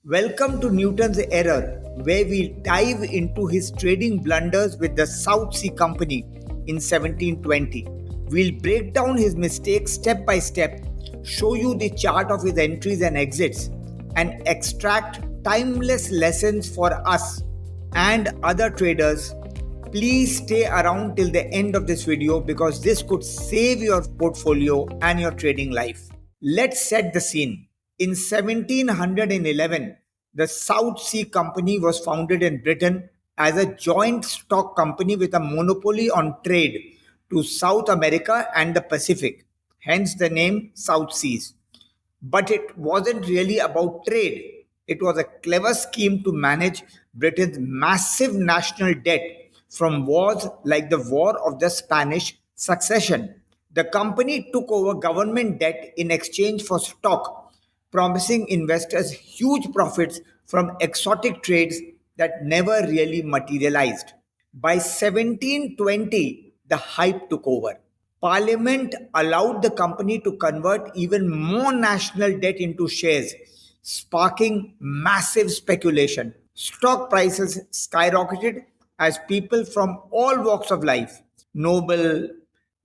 Welcome to Newton's Error, where we dive into his trading blunders with the South Sea Company in 1720. We'll break down his mistakes step by step, show you the chart of his entries and exits, and extract timeless lessons for us and other traders. Please stay around till the end of this video because this could save your portfolio and your trading life. Let's set the scene. In 1711, the South Sea Company was founded in Britain as a joint stock company with a monopoly on trade to South America and the Pacific, hence the name South Seas. But it wasn't really about trade. It was a clever scheme to manage Britain's massive national debt from wars like the War of the Spanish Succession. The company took over government debt in exchange for stock, promising investors huge profits from exotic trades that never really materialized. By 1720, the hype took over. Parliament allowed the company to convert even more national debt into shares, sparking massive speculation. Stock prices skyrocketed as people from all walks of life, noble,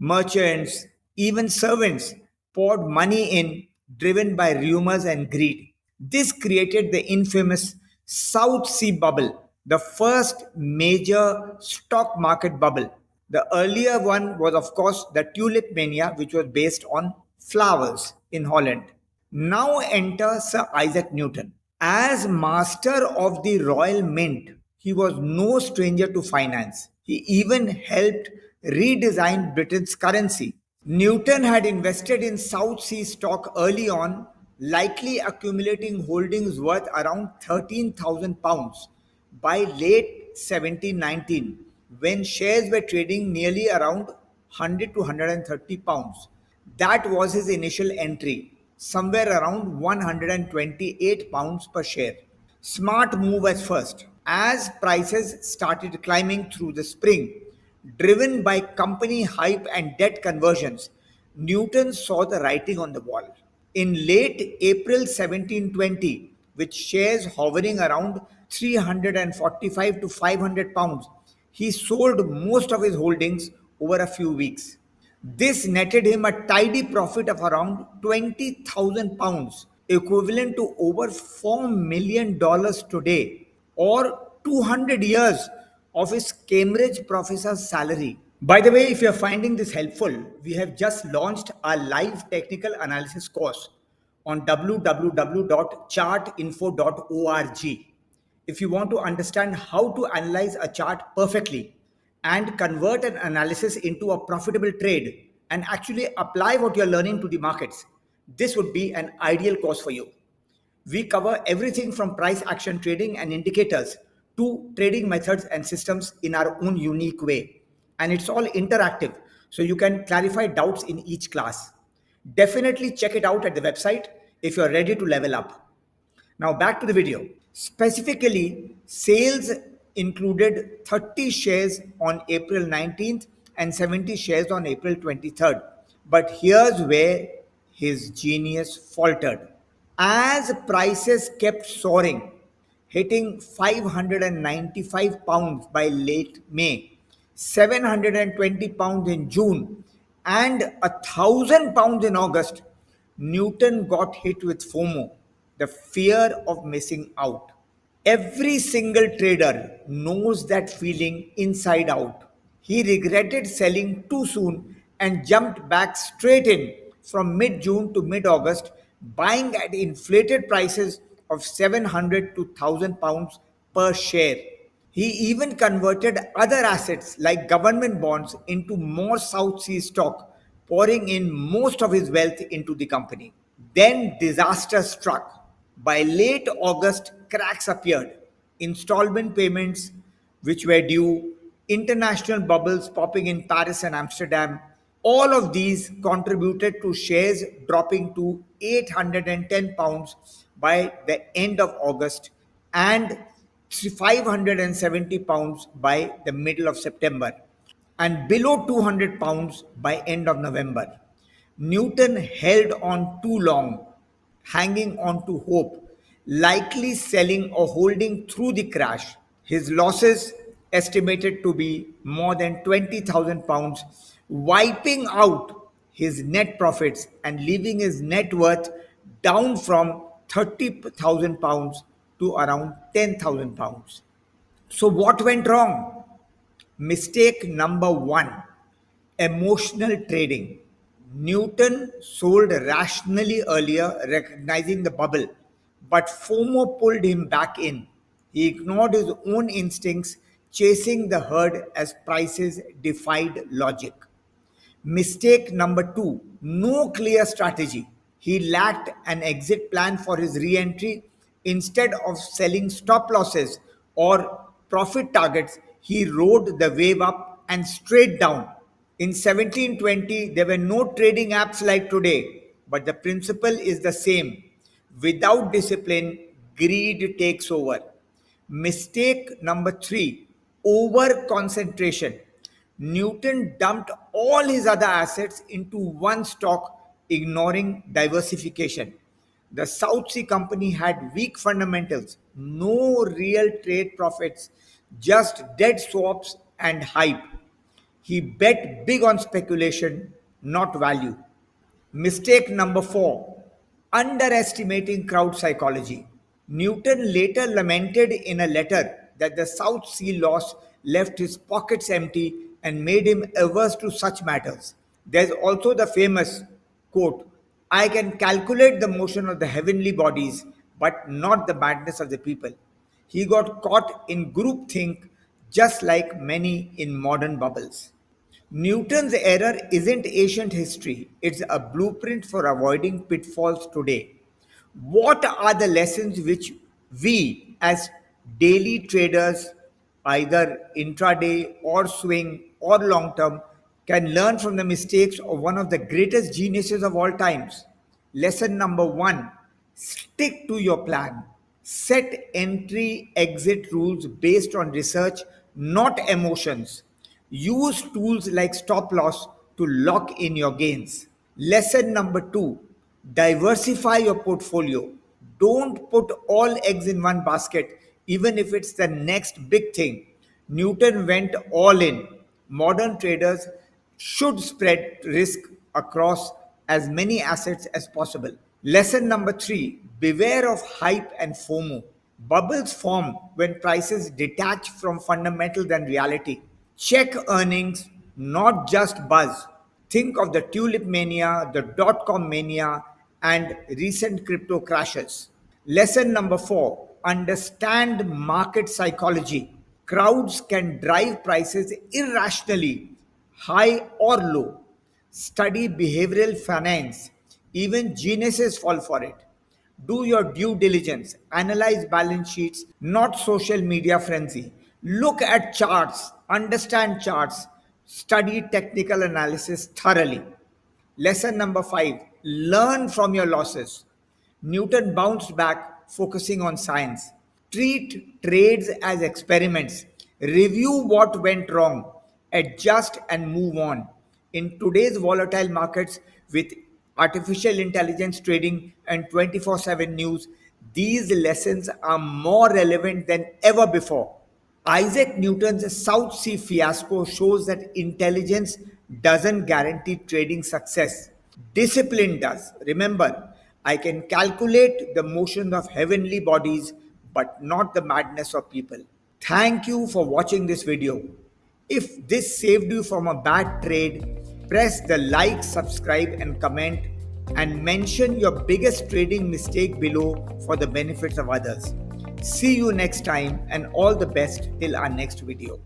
merchants, even servants, poured money in, driven by rumors and greed. This created the infamous South Sea bubble, the first major stock market bubble. The earlier one was, of course, the tulip mania, which was based on flowers in Holland. Now enter Sir Isaac Newton. As master of the Royal Mint, he was no stranger to finance. He even helped redesign Britain's currency. Newton had invested in South Sea stock early on, likely accumulating holdings worth around £13,000 by late 1719, when shares were trading nearly around 100 to £130. That was his initial entry, somewhere around £128 per share. Smart move at first. As prices started climbing through the spring, driven by company hype and debt conversions, Newton saw the writing on the wall. In late April 1720, with shares hovering around 345 to £500, he sold most of his holdings over a few weeks. This netted him a tidy profit of around £20,000, equivalent to over $4 million today, or 200 years of his Cambridge professor's salary. By the way, if you're finding this helpful, we have just launched our live technical analysis course on www.chartinfo.org. If you want to understand how to analyze a chart perfectly and convert an analysis into a profitable trade and actually apply what you're learning to the markets, this would be an ideal course for you. We cover everything from price action trading and indicators to trading methods and systems in our own unique way. And it's all interactive, so you can clarify doubts in each class. Definitely check it out at the website if you're ready to level up. Now back to the video. Specifically, sales included 30 shares on April 19th and 70 shares on April 23rd. But here's where his genius faltered. As prices kept soaring, hitting £595 by late May, £720 in June, and £1,000 in August, Newton got hit with FOMO, the fear of missing out. Every single trader knows that feeling inside out. He regretted selling too soon and jumped back straight in from mid June to mid August, buying at inflated prices of 700 to £1,000 per share. He even converted other assets like government bonds into more South Sea stock, pouring in most of his wealth into the company. Then disaster struck. By late August, cracks appeared. Installment payments, which were due, international bubbles popping in Paris and Amsterdam, all of these contributed to shares dropping to £810 by the end of August and £570 by the middle of September and below £200 by end of November. Newton held on too long, hanging on to hope, likely selling or holding through the crash. His losses estimated to be more than £20,000, wiping out his net profits and leaving his net worth down from £30,000 to around £10,000. So, what went wrong? Mistake number one: emotional trading. Newton sold rationally earlier, recognizing the bubble, but FOMO pulled him back in. He ignored his own instincts, chasing the herd as prices defied logic. Mistake number two: no clear strategy. He lacked an exit plan for his re entry. Instead of selling stop losses or profit targets, he rode the wave up and straight down. In 1720, there were no trading apps like today, but the principle is the same. Without discipline, greed takes over. Mistake number three: over concentration. Newton dumped all his other assets into one stock, ignoring diversification. The South Sea Company had weak fundamentals, no real trade profits, just dead swaps and hype. He bet big on speculation, not value. Mistake number four: underestimating crowd psychology. Newton later lamented in a letter that the South Sea loss left his pockets empty and made him averse to such matters. There's also the famous quote: I can calculate the motion of the heavenly bodies, but not the madness of the people. He got caught in groupthink just like many in modern bubbles. Newton's error isn't ancient history, it's a blueprint for avoiding pitfalls today. What are the lessons which we, as daily traders, either intraday or swing or long term, can learn from the mistakes of one of the greatest geniuses of all times? Lesson number one: stick to your plan. Set entry exit rules based on research, not emotions. Use tools like stop loss to lock in your gains. Lesson number two: diversify your portfolio. Don't put all eggs in one basket, even if it's the next big thing. Newton went all in. Modern traders should spread risk across as many assets as possible. Lesson number three: beware of hype and FOMO. Bubbles form when prices detach from fundamentals and reality. Check earnings, not just buzz. Think of the tulip mania, the dot com mania, and recent crypto crashes. Lesson number four: understand market psychology. Crowds can drive prices irrationally, high or low. Study behavioral finance. Even geniuses fall for it. Do your due diligence. Analyze balance sheets, not social media frenzy. Look at charts, understand charts, study technical analysis thoroughly. Lesson number five: learn from your losses. Newton bounced back, focusing on science. Treat trades as experiments. Review what went wrong, adjust, and move on. In today's volatile markets with artificial intelligence trading and 24/7 news, these lessons are more relevant than ever before. Isaac Newton's South Sea fiasco shows that intelligence doesn't guarantee trading success. Discipline does. Remember, I can calculate the motion of heavenly bodies, but not the madness of people. Thank you for watching this video. If this saved you from a bad trade, press the like, subscribe, and comment, and mention your biggest trading mistake below for the benefits of others. See you next time, and all the best till our next video.